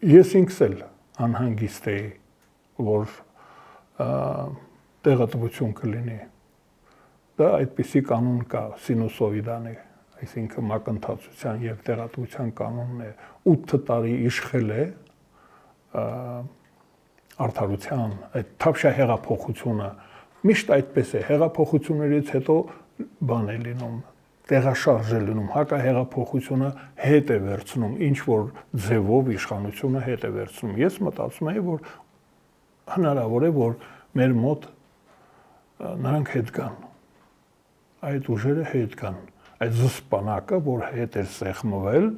Ես ինքս էլ անհանգիստ էի, որ տեղատվություն կլինի։ Դա այդպիսի կանոն կա սինուսոիդանի, այսինքն մակընթացության եւ տեղատվության կանոնն է 8 տարի իշխել է արդարության այդ թավշյա հեղափոխությունը միշտ այդպես է հեղափոխություններից հետո բան է լինում տեղաշարժ է լինում հակահեղափոխությունը հետ է վերցնում ինչ որ ձևով իշխանությունը հետ է վերցնում ես մտածում եմ որ հնարավոր է որ մեր մոտ նրանք հետ գան այդ ուժերը հետ գան այդ զսպանակը որ հետ էր սեղմվել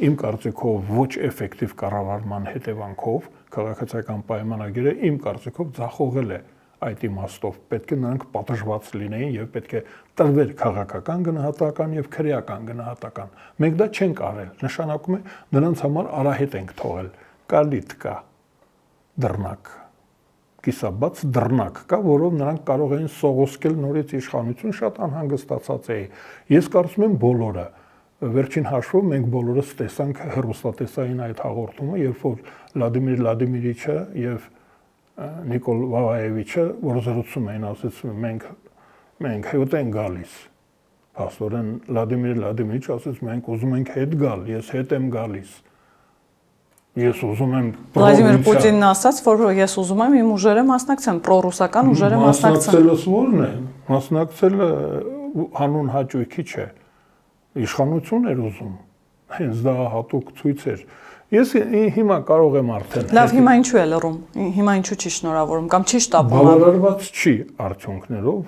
իմ կարծիքով ոչ էֆեկտիվ կառավարման հետևանքով քաղաքացիական պայմանագիրը իմ կարծիքով ձախողել է այդ իմաստով պետք է նրանք պատժված լինեին եւ պետք է տրվեր քաղաքական գնահատական եւ քրեական գնահատական մենք դա չենք արել նշանակում է նրանց համար արահետ ենք թողել կալիտ կա դռնակ կիսաբաց դռնակ կա որով նրանք կարող էին սողոսկել նորից իշխանություն շատ անհանգստացած էի ես կարծում եմ բոլորը վերջին հաշվով մենք բոլորս տեսանք հեռուստատեսային այդ հաղորդումը երբ որ Վլադիմիր Վլադիմիրիչը եւ Նիկոլ Վավայևիչը որ զրուցում էին ասեցին մենք հետ ենք գալիս Փաստորեն Վլադիմիր Վլադիմիրիչը ասեց մենք ուզում ենք հետ գալ ես հետ եմ գալիս ես ուզում եմ Վլադիմիր Պուտինն ասաց որ ես ուզում եմ իմ ուժերը մասնակցեմ պրոռուսական ուժերը մասնակցեմ մասնակցելս ո՞րն է մասնակցելը հանուն հաճույքի չէ իշխանություն էր ուզում հենց դա հատուկ ցույց էր ես հիմա կարող եմ արդեն լավ հիմա ինչու է լռում հիմա ինչու չի շնորհավորում կամ չի շտապում բավարարված չի արդյունքներով